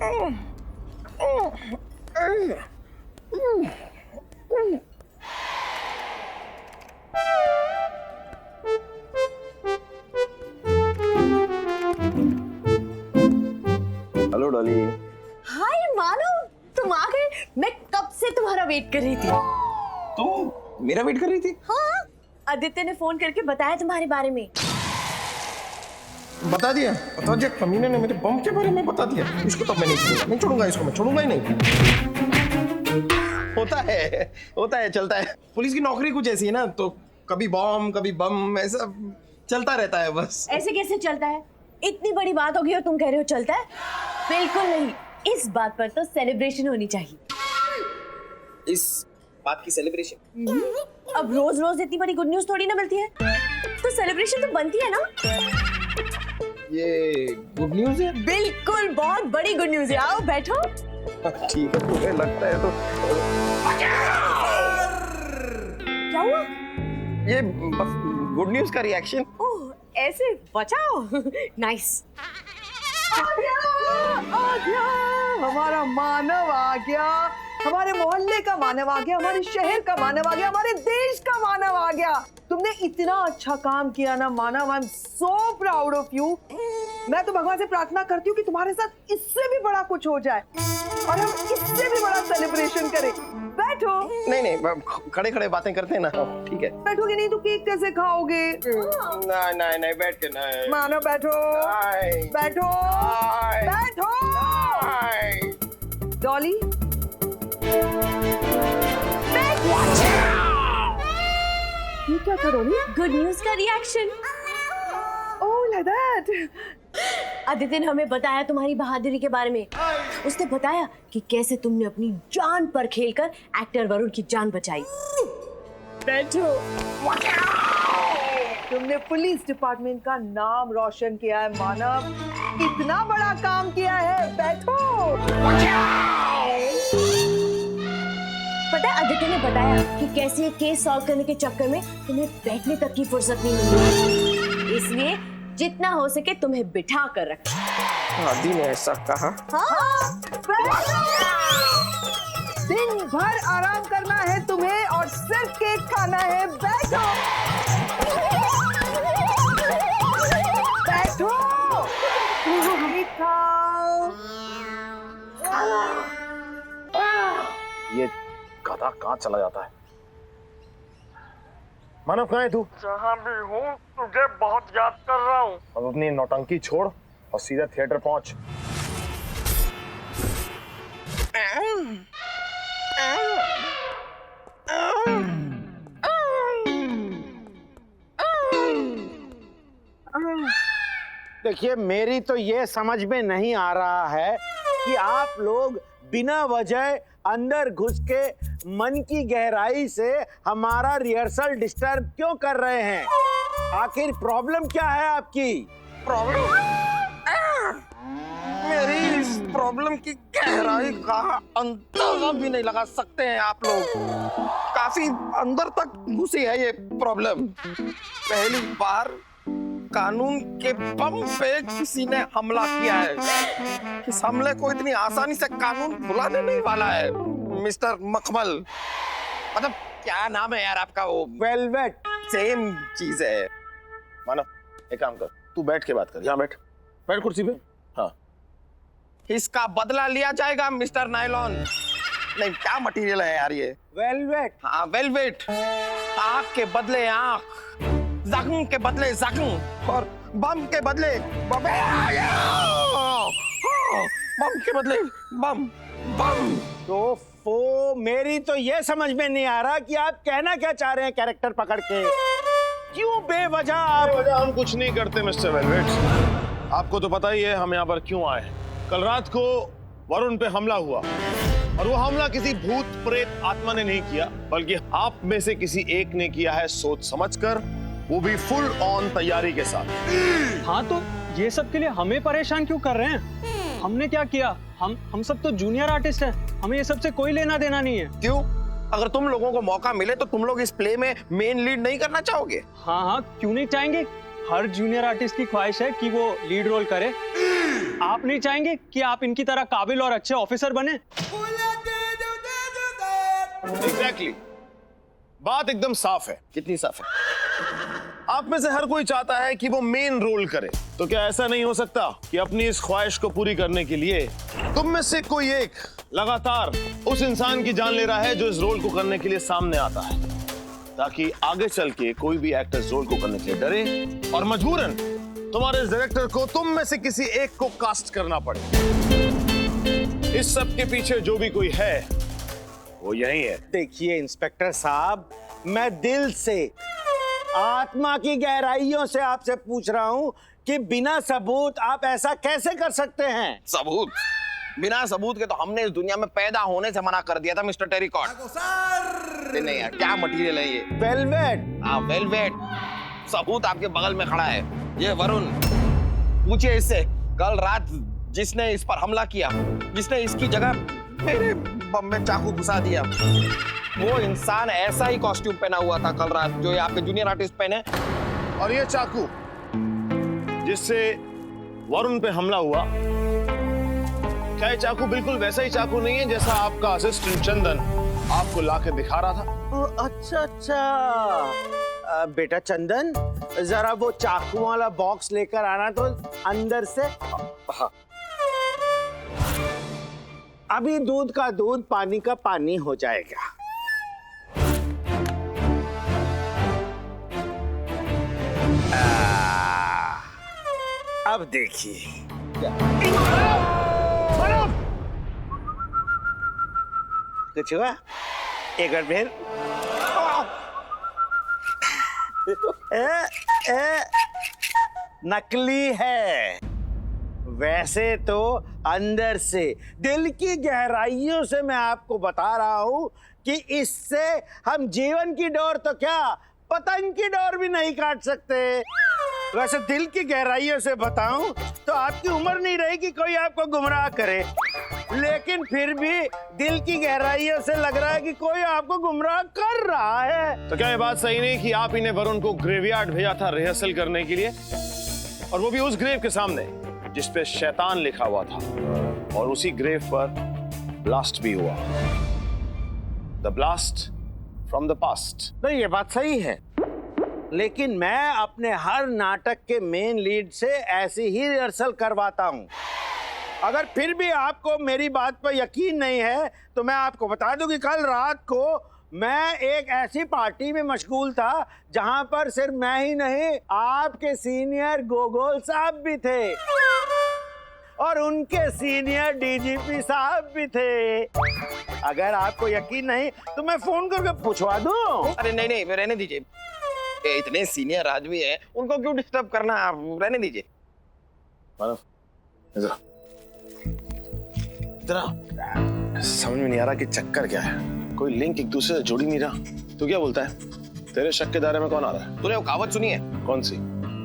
Hello Dolly. हाय मानो, तुम आ गए। मैं कब से तुम्हारा वेट कर रही थी। तुम मेरा वेट कर रही थी? हाँ, आदित्य ने फोन करके बताया तुम्हारे बारे में। बता दिया कमीने ने मेरे बम के बारे में बता दिया। इसको तो मैं नहीं छोड़ूंगा, इसको मैं छोड़ूंगा ही नहीं। होता है चलता है। पुलिस की नौकरी कुछ ऐसी है ना, तो कभी बम कभी बम, ऐसा चलता रहता है बस। ऐसे कैसे चलता है? इतनी बड़ी बात होगी और तुम कह रहे हो चलता है? बिल्कुल नहीं, इस बात पर तो सेलिब्रेशन होनी चाहिए। इस बात की सेलिब्रेशन? अब रोज रोज इतनी बड़ी गुड न्यूज थोड़ी ना मिलती है, तो सेलिब्रेशन तो बनती है ना। ये गुड न्यूज है? बिल्कुल, बहुत बड़ी गुड न्यूज है। आओ बैठो। ठीक है, तुम्हें लगता है तो। क्या हुआ? ये बस गुड न्यूज का रिएक्शन। ओह, ऐसे बचाओ। नाइस। आ गया, हमारा मानव आ गया, हमारे मोहल्ले का मानव आ गया, हमारे शहर का मानव आ गया, हमारे देश का मानव आ गया। तुमने इतना अच्छा काम किया ना Manav, I am so proud of you. मैं तो भगवान से प्रार्थना करती हूँ कि तुम्हारे साथ इससे भी बड़ा कुछ हो जाए और हम इससे भी बड़ा सेलिब्रेशन करें। बैठो। नहीं, खड़े खड़े बातें करते हैं ना। ठीक है। बैठोगे नहीं तो केक कैसे खाओगे? नहीं, बैठ के नहीं। मानव बैठो। बैठो। बैठो। डॉली, ये क्या था डॉली? गुड न्यूज का reaction. Oh, like that. Aditya ने हमें बताया तुम्हारी बहादुरी के बारे में। उसने बताया कि कैसे तुमने अपनी जान पर खेलकर एक्टर वरुण की जान बचाई। बैठो। तुमने पुलिस डिपार्टमेंट का नाम रोशन किया है मानव, इतना बड़ा काम किया है। बैठो। पता है, आदित्य ने बताया कि कैसे ये केस सॉल्व करने के चक्कर में तुम्हें बैठने तक की फुर्सत नहीं मिली, इसलिए जितना हो सके तुम्हें बिठा कर रखा। आदि ने ऐसा कहा। हाँ, दिन भर आराम करना है तुम्हें और सिर्फ केक खाना है। बैठो। बैठो। केक खाओ। ये गधा कहाँ चला जाता है? मानव, कहाँ है तू? जहाँ भी हूँ तुझे बहुत याद कर रहा हूँ। अब अपनी नौटंकी छोड़ और सीधा थिएटर पहुंच। देखिए, मेरी तो ये समझ में नहीं आ रहा है कि आप लोग बिना वजह अंदर घुस के मन की गहराई से हमारा रिहर्सल डिस्टर्ब क्यों कर रहे हैं? आखिर प्रॉब्लम क्या है आपकी? प्रॉब्लम? मेरी इस प्रॉब्लम की गहराई का अंदाजा भी नहीं लगा सकते हैं आप लोग। काफी अंदर तक घुसी है ये प्रॉब्लम। पहली बार कानून के बम पे किसी ने हमला किया है। इस हमले को इतनी आसानी से कानून भुलाने नहीं वाला है। मिस्टर मखमल, मतलब क्या नाम है यार आपका? वो वेलवेट। सेम चीज है। मानव, एक काम कर, तू बैठ के बात कर। यहाँ बैठ कुर्सी पे। हाँ, इसका बदला लिया जाएगा मिस्टर नायलॉन। नहीं, क्या मटेरियल है यार ये? वेलवेट। हाँ, वेलवेट। आँख के बदले आँख, जख्म के बदले जख्म और बम के बदले बम के बदले बम। तो मेरी तो ये समझ में नहीं आ रहा कि आप कहना क्या चाह रहे हैं कैरेक्टर पकड़ के। क्यों बेवजह हम कुछ नहीं करते मिस्टर वेलवेट। आपको तो पता ही है हम यहाँ पर क्यों आए हैं। कल रात को वरुण पे हमला हुआ और वो हमला किसी भूत प्रेत आत्मा ने नहीं किया, बल्कि आप में से किसी एक ने किया है, सोच समझकर, वो भी फुल ऑन तैयारी के साथ। हाँ, तो ये सब के लिए हमें परेशान क्यों कर रहे हैं? हमने क्या किया? हम सब तो जूनियर आर्टिस्ट हैं, हमें ये सब से कोई लेना देना नहीं है। क्यों? अगर तुम लोगों को मौका मिले तो तुम लोग इस प्ले में मेन लीड नहीं करना चाहोगे? हाँ, क्यों नहीं चाहेंगे? हर जूनियर आर्टिस्ट की ख्वाहिश है कि वो लीड रोल करे। आप नहीं चाहेंगे कि आप इनकी तरह काबिल और अच्छे ऑफिसर बने? एग्जैक्टली बात एकदम साफ है। कितनी साफ है? आप में से हर कोई चाहता है कि वो मेन रोल करे, तो क्या ऐसा नहीं हो सकता कि अपनी इस ख्वाहिश को पूरी करने के लिए तुम में से कोई एक लगातार उस इंसान की जान ले रहा है जो इस रोल को करने के लिए सामने आता है, ताकि आगे चल के कोई भी एक्टर इस रोल को करने के लिए डरे और मजबूरन तुम्हारे इस डायरेक्टर को तुम में से किसी एक को कास्ट करना पड़े। इस सब के पीछे जो भी कोई है वो यही है। देखिए इंस्पेक्टर साहब, मैं दिल से, आत्मा की गहराइयों से आपसे पूछ रहा हूं कि बिना सबूत आप ऐसा कैसे कर सकते हैं? सबूत? बिना सबूत के तो हमने इस दुनिया में पैदा होने से मना कर दिया था मिस्टर टेरिकॉट। नहीं यार, क्या मटेरियल है ये? वेलवेट। हाँ वेलवेट। सबूत आपके बगल में खड़ा है, ये वरुण। पूछिए इससे, कल रात जिसने इस पर हमला किया, जिसने इसकी जगह मेरे बम में चाकू घुसा दिया, वो इंसान ऐसा ही कॉस्ट्यूम पहना हुआ था कल रात जो ये आपके जूनियर आर्टिस्ट पहने। और ये चाकू जिससे वरुण पे हमला हुआ, क्या ये चाकू बिल्कुल वैसा ही चाकू नहीं है जैसा आपका असिस्टेंट चंदन आपको लाके दिखा रहा था? अच्छा अच्छा, बेटा चंदन, जरा वो चाकू वाला बॉक्स लेकर आना तो अंदर से। हाँ। अभी दूध का दूध, पानी का पानी हो जाएगा। अब देखिए, कुछ हुआ? एक बार फिर। नकली है। वैसे तो अंदर से, दिल की गहराइयों से मैं आपको बता रहा हूं कि इससे हम जीवन की डोर तो क्या, पतंग की डोर भी नहीं काट सकते। वैसे दिल की गहराइयों से बताऊं तो आपकी उम्र नहीं रही कि कोई आपको गुमराह करे, लेकिन फिर भी दिल की गहराइयों से लग रहा है कि कोई आपको गुमराह कर रहा है। तो क्या ये बात सही नहीं कि आप इन्हें वरुण को ग्रेवयार्ड भेजा था रिहर्सल करने के लिए, और वो भी उस ग्रेव के सामने जिसपे शैतान लिखा हुआ था, और उसी ग्रेव पर ब्लास्ट भी हुआ। The blast from the past. तो ये बात सही है, लेकिन मैं अपने हर नाटक के मेन लीड से ऐसी ही रिहर्सल करवाता हूँ। अगर फिर भी आपको मेरी बात पर यकीन नहीं है तो मैं आपको बता दूं कि कल रात को मैं एक ऐसी पार्टी में मशगूल था जहां पर सिर्फ मैं ही नहीं, आपके सीनियर गोगोल साहब भी थे और उनके सीनियर डीजीपी साहब भी थे। अगर आपको यकीन नहीं तो मैं फोन करके पूछवा दूं। अरे नहीं नहीं, रहने दीजिए, इतने सीनियर आदमी है, उनको क्यों डिस्टर्ब करना, आप रहने दीजिए। समझ में नहीं आ रहा कि चक्कर क्या है, कोई लिंक एक दूसरे से जुड़ ही नहीं रहा। तू क्या बोलता है, तेरे शक के दायरे में कौन आ रहा है? तूने वो कहावत सुनी है? कौन सी?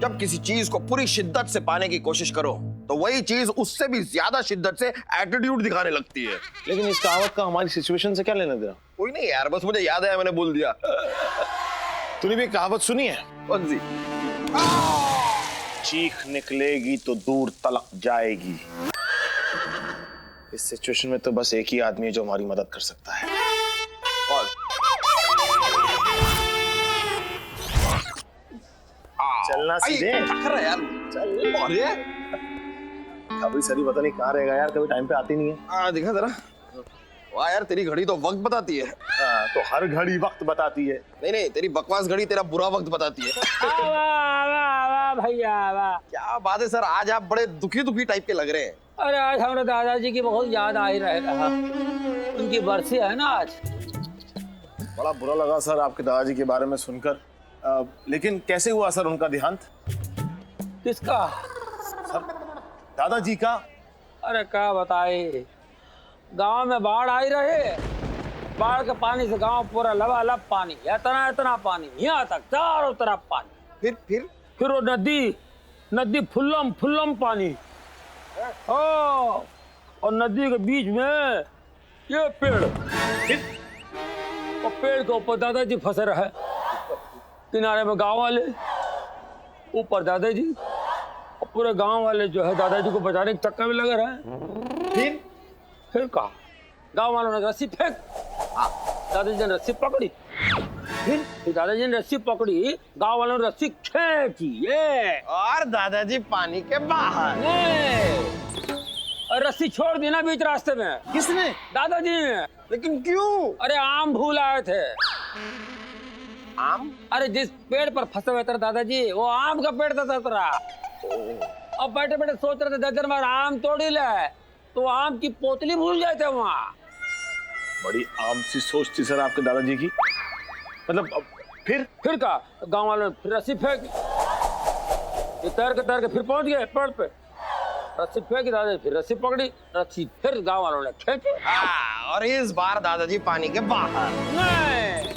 जब किसी चीज को पूरी शिद्दत से पाने की कोशिश करो तो वही चीज उससे भी ज्यादा शिद्दत से एटीट्यूड दिखाने लगती है। लेकिन इस कहावत का हमारी सिचुएशन से क्या लेना देना? कोई नहीं यार, बस मुझे याद आया, मैंने बोल दिया। तूने भी कहावत सुनी है? कौन सी? चीख निकलेगी तो दूर तलक जाएगी। इस सिचुएशन में तो बस एक ही आदमी है जो हमारी मदद कर सकता है। कौन? चलना सीधे। चक्कर है यार, चल। और ये कभी सरी पता नहीं कहाँ रहेगा यार, कभी टाइम पे आती नहीं है। हाँ दिखा जरा। वाह यार, तेरी घड़ी तो वक्त बताती है। तो हर घड़ी वक्त बताती है। नहीं नहीं, तेरी बकवास घड़ी तेरा बुरा वक्त बताती है। भैया वाह। क्या बात है सर, आज आप बड़े दुखी दुखी टाइप के लग रहे हैं। अरे आज हमारे दादाजी की बहुत याद आ ही रहा, उनकी बरसी है ना आज। बड़ा बुरा लगा सर आपके दादाजी के बारे में सुनकर, लेकिन कैसे हुआ सर उनका देहांत? किसका? सर दादाजी का। अरे क्या बताए, गांव में बाढ़ आई रहे, बाढ़ के पानी से गांव पूरा लबालब पानी, इतना इतना पानी, यहाँ तक चारों तरफ पानी। फिर वो नदी फुल्लम फुल्लम पानी। और नदी के बीच में ये पेड़, और पेड़ के ऊपर दादाजी फंसे रहे, किनारे में गांव वाले, ऊपर दादाजी, और पूरे गांव वाले जो है दादाजी को बचाने के चक्कर में लगे रहे। फिर कहा गांव वालों ने रस्सी फेंक, दादाजी ने रस्सी पकड़ी, फिर दादाजी ने रस्सी पकड़ी, गांव वालों ने रस्सी खींची, ये और दादाजी पानी के बाहर। और रस्सी छोड़ दी ना बीच रास्ते में। किसने? दादाजी ने। लेकिन क्यों? अरे आम भूल आए थे। आम? अरे जिस पेड़ पर फंसे हुए थे दादाजी, वो आम का पेड़ था सतरा। अब बैठे बैठे सोच रहे थे दर्जन बार आम तोड़ ही ले, तो आम की पोतली भूल गए थे वहाँ। बड़ी आम सी सोच थी सर आपके दादाजी की। मतलब फिर का गांव वालों ने फिर रस्सी फेंक, ये तैर के फिर पहुंच गए पेड़ पे, रस्सी फेंकी, दादाजी फिर रस्सी पकड़ी, रस्सी फिर गांव वालों ने खींची। और इस बार दादाजी पानी के बाहर। नहीं,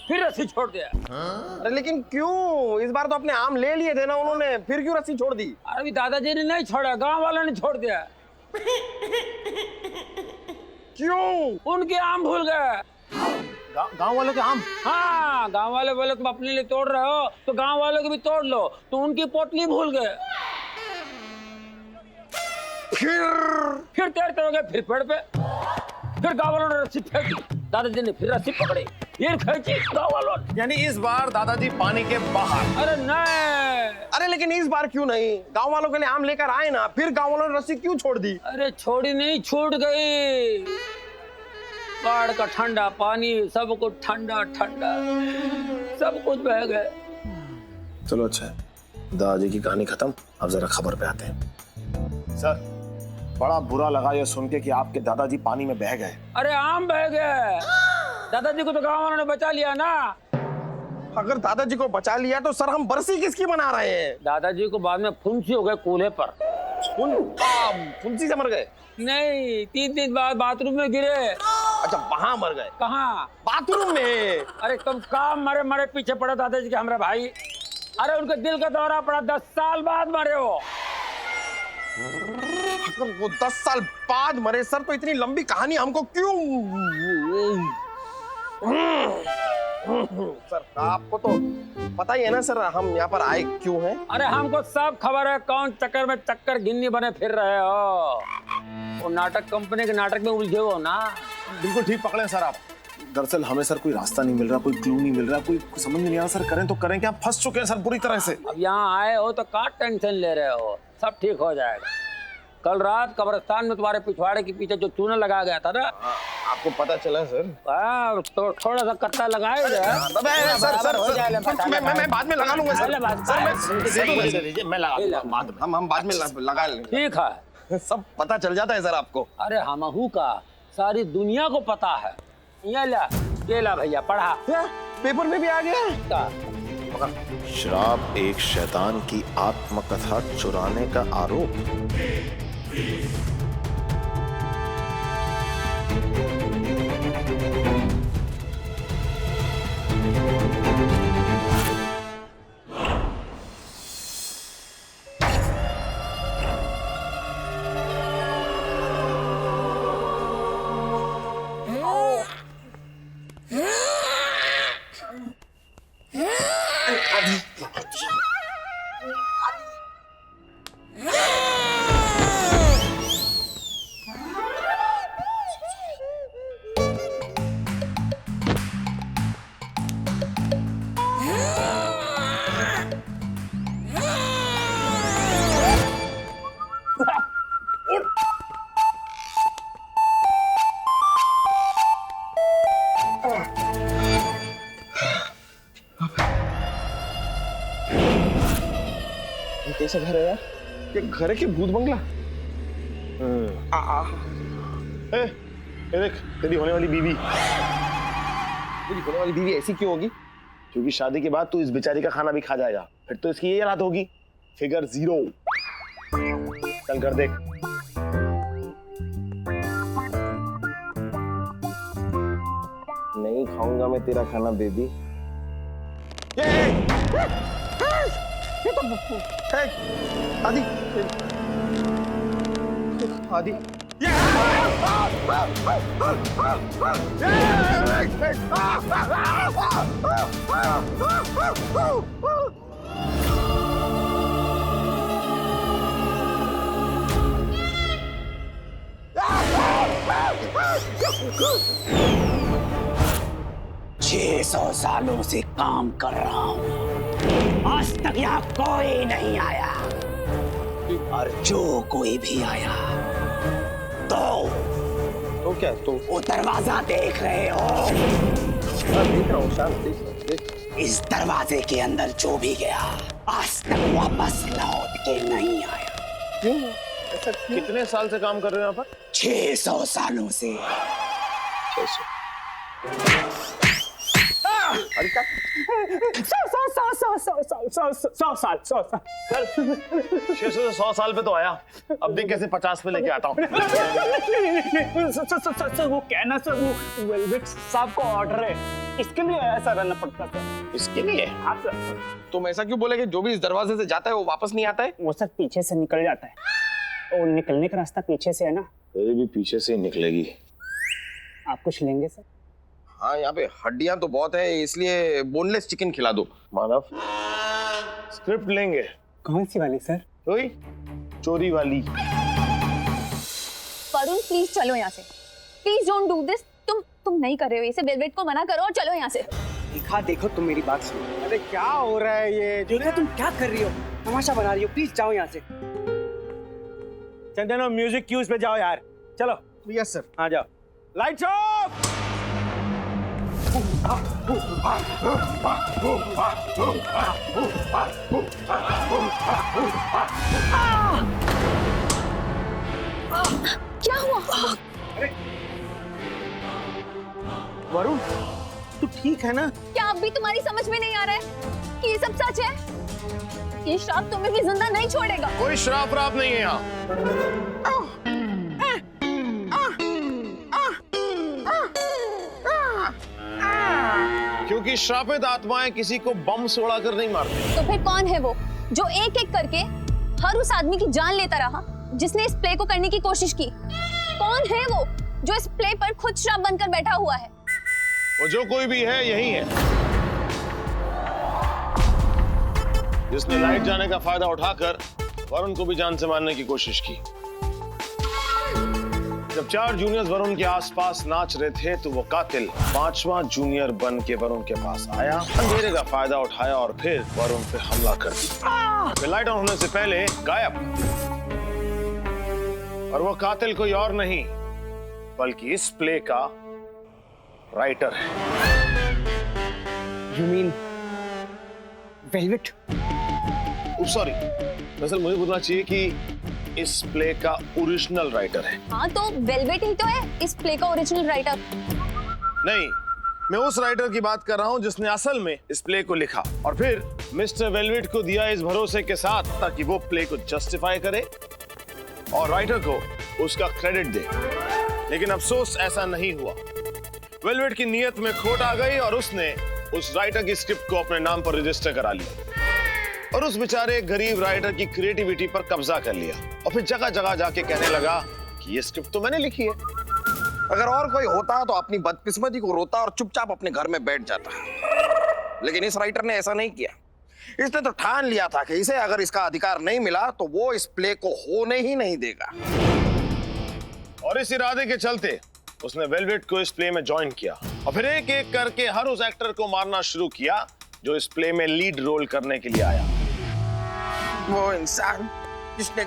फिर रस्सी छोड़ दिया। अरे लेकिन क्यों? इस बार तो अपने आम ले लिए थे ना उन्होंने, फिर क्यों रस्सी छोड़ दी? अरे दादाजी ने नहीं छोड़ा, गांव वालों ने छोड़ दिया। क्यों? उनके आम भूल गए। गांव वालों के आम? हाँ, गांव वाले बोले तुम अपने लिए तोड़ रहे हो तो गांव वालों को भी तोड़ लो, तो उनकी पोटली भूल गए। फिर तैरते हो गए फिर पेड़ पे, फिर गांव वालों ने रस्सी फेंकी, दादाजी ने फिर रस्सी पकड़ी, फिर खींची गांव वालों ने। यानी इस बार दादाजी पानी के बाहर। अरे नहीं, अरे लेकिन इस बार क्यों नहीं? गांव वालों के लिए आम लेकर आए ना, फिर गांव वालों ने रस्सी क्यों छोड़ दी? अरे छोड़ी नहीं, छूट गई। बाढ़ का ठंडा पानी, सब कुछ ठंडा ठंडा, सब कुछ बह गए। चलो अच्छा है, दादाजी की कहानी खत्म। अब जरा खबर पे आते हैं। सर, बड़ा बुरा लगा ये सुन के कि आपके दादाजी पानी में बह गए। अरे आम बह गए, दादाजी को तो गांव वालों ने बचा लिया ना। अगर दादाजी को बचा लिया तो सर हम बरसी किसकी मना रहे हैं? दादाजी को बाद में फुंसी हो गए कूल्हे पर। फुंसी से मर गए? नहीं, 3 दिन बाद बाथरूम में गिरे। अच्छा, वहां मर गए? कहाँ? बाथरूम में। अरे तुम काम मरे मरे पीछे पड़े दादाजी के हमारे भाई। अरे उनके दिल का दौरा पड़ा, 10 साल बाद मरे हो। अगर वो 10 साल बाद मरे सर, तो इतनी लंबी कहानी हमको क्यों? सर आपको तो पता ही है ना सर, हम यहाँ पर आए क्यों हैं? अरे हमको सब खबर है, कौन चक्कर में चक्कर गिन्नी बने फिर रहे हो। वो नाटक कंपनी के नाटक में उलझे हो ना। बिल्कुल ठीक पकड़े सर आप। दरअसल हमें सर कोई रास्ता नहीं मिल रहा, कोई क्लू नहीं मिल रहा, कोई समझ में नहीं आ रहा सर, करें तो करें क्या? फंस चुके हैं सर पूरी तरह से। अब यहाँ आए हो तो का टेंशन ले रहे हो, सब ठीक हो जाएगा। कल रात कब्रिस्तान में तुम्हारे पिछवाड़े के पीछे जो चूना लगा गया था ना, आपको पता चला सर? तो थोड़ा सा कट्टा लगाया सर मैं बाद में लगा लूंगा सर। मैं लगा बाद में, हम बाद में लगा लेंगे। ठीक है, सब पता चल जाता है सर आपको। अरे हमहू का सारी दुनिया को पता है। ये ला केला भैया, पढ़ा। पेपर में भी आ गया। श्राप, एक शैतान की आत्मकथा चुराने का आरोप। कैसा घर है यार? ये घर है कि भूत बंगला? ए देख, तेरी होने वाली बीवी। मेरी होने वाली बीवी ऐसी क्यों होगी? क्योंकि शादी के बाद तू इस बेचारी का खाना भी खा जाएगा, फिर तो इसकी ये हालत होगी। फिगर 0। चल कर देख। नहीं खाऊंगा मैं तेरा खाना बेबी। ये तो है आदि। आदि $600 सालों से काम कर रहा हूँ, आज तक यहाँ कोई नहीं आया, और जो कोई भी आया तो क्या तो वो दरवाजा देख रहे हो? देख रहा हूँ शाम, देख। इस दरवाजे के अंदर जो भी गया आज तक वापस लौट के नहीं आया। क्यों? ऐसा कितने साल से काम कर रहे हो यहाँ पर? 600 सालों से। अरे क्या 600 से 100 साल पे तो आया, अब देख कैसे 50 पे लेके आता हूँ। सर वो कहना सर, वो वेलवेट साहब का ऑर्डर है, इसके लिए ऐसा रहना पड़ता सर। इसके लिए हाँ सर। तुम ऐसा क्यों बोले कि जो भी इस दरवाजे से जाता है वो वापस नहीं आता है? वो सर पीछे से निकल जाता है, और निकलने का रास्ता पीछे से है ना। तेरी भी पीछे से ही निकलेगी। आप कुछ लेंगे सर? हाँ, यहाँ पे हड्डियां तो बहुत है, इसलिए बोनलेस चिकन खिला दो। मानव, स्क्रिप्ट लेंगे। कौन सी वाली सर? वही चोरी वाली। वरुण प्लीज चलो यहाँ से, प्लीज डोंट डू दिस। तुम नहीं कर रहे हो इसे, वेलवेट को मना करो और चलो यहाँ से। दिखा देखो, तुम मेरी बात सुनो। अरे क्या हो रहा है ये? जूलिया तुम क्या कर रही हो? तमाशा बना रही हो? प्लीज जाओ यहाँ से। चंदनो म्यूजिक क्यूज पे जाओ यार, चलो। Yes sir. हाँ जाओ। Lights off. क्या हुआ? वरुण, तू ठीक है ना? क्या अब भी तुम्हारी समझ में नहीं आ रहा है कि ये सब सच है? ये श्राप तुम्हें भी जिंदा नहीं छोड़ेगा। कोई श्राप राप नहीं है यहाँ। क्योंकि श्रापित आत्माएं किसी को बम से उड़ाकर नहीं मारती। तो फिर कौन है वो जो एक एक करके हर उस आदमी की जान लेता रहा जिसने इस प्ले को करने की कोशिश की? कौन है वो जो इस प्ले पर खुद श्राप बनकर बैठा हुआ है? वो जो कोई भी है यही है, जिसने लाइट जाने का फायदा उठाकर वरुण को भी जान से मारने की कोशिश की। जब 4 जूनियर्स वरुण के आसपास नाच रहे थे तो वो कातिल 5वां जूनियर बन के वरुण के पास आया, अंधेरे का फायदा उठाया और फिर वरुण पे हमला कर दिया। फिर लाइट ऑन होने से पहले गायब। और वो कातिल कोई और नहीं बल्कि इस प्ले का राइटर है। You mean velvet? सॉरी, दरअसल मुझे बोलना चाहिए कि इस प्ले का ओरिजिनल राइटर है। हाँ तो वेलवेट ही तो है इस प्ले का ओरिजिनल राइटर। नहीं, मैं उस राइटर की बात कर रहा हूँ जिसने असल में इस प्ले को लिखा और फिर मिस्टर वेलवेट को दिया इस भरोसे के साथ ताकि वो प्ले को जस्टिफाई करे और राइटर को उसका क्रेडिट दे। लेकिन अफसोस ऐसा नहीं हुआ। वेलवेट की नीयत में खोट आ गई और उसने उस राइटर की स्क्रिप्ट को अपने नाम पर रजिस्टर करा लिया और उस बेचारे गरीब राइटर की क्रिएटिविटी पर कब्जा कर लिया और फिर जगह जगह जाके कहने लगा कि ये स्क्रिप्ट तो मैंने लिखी है। अगर और कोई होता तो अपनी बदकिस्मती को रोता और चुपचाप अपने घर में बैठ जाता, लेकिन इस राइटर ने ऐसा नहीं किया। इसने तो ठान लिया था कि इसे अगर इसका अधिकार नहीं मिला तो वो इस प्ले को होने ही नहीं देगा। और इस इरादे के चलते उसने वेलवेट को इस प्ले में ज्वाइन किया और फिर एक एक करके हर उस एक्टर को मारना शुरू किया जो इस प्ले में लीड रोल करने के लिए आया। वो इंसान जिसने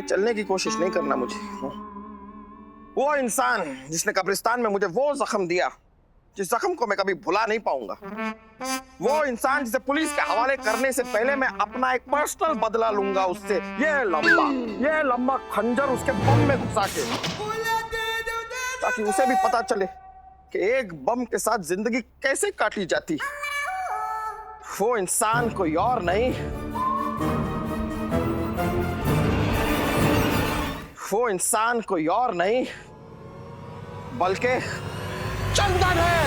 चलने की कोशिश नहीं करना मुझे। वो इंसान जिसने कब्रिस्तान में मुझे वो जख्म दिया जिस जख्म को मैं कभी भुला नहीं पाऊंगा। वो इंसान जिसे पुलिस के हवाले करने से पहले मैं अपना एक पर्सनल बदला लूंगा उससे। ये लंबा खंजर उसके बम में घुसा के, ताकि उसे भी पता चले कि एक बम के साथ जिंदगी कैसे काटी जाती। वो इंसान कोई और नहीं, वो इंसान कोई और नहीं बल्कि चंदन है।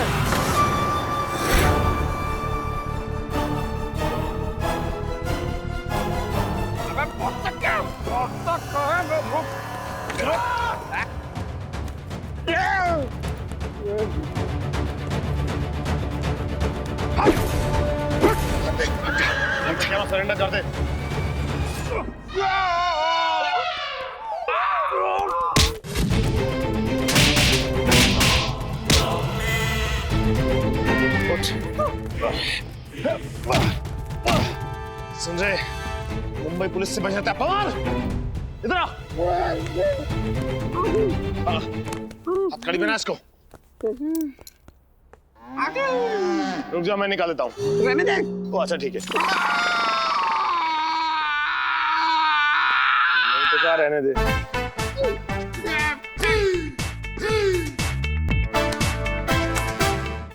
सरेंडर कर दे। सुन रहे, मुंबई पुलिस से बचाता है। पवार, इधर आ। हथकड़ी बना इसको। रुक जाओ, मैं निकाल देता हूँ। रहने दे। ओ अच्छा ठीक है। नहीं तो क्या रहने दे।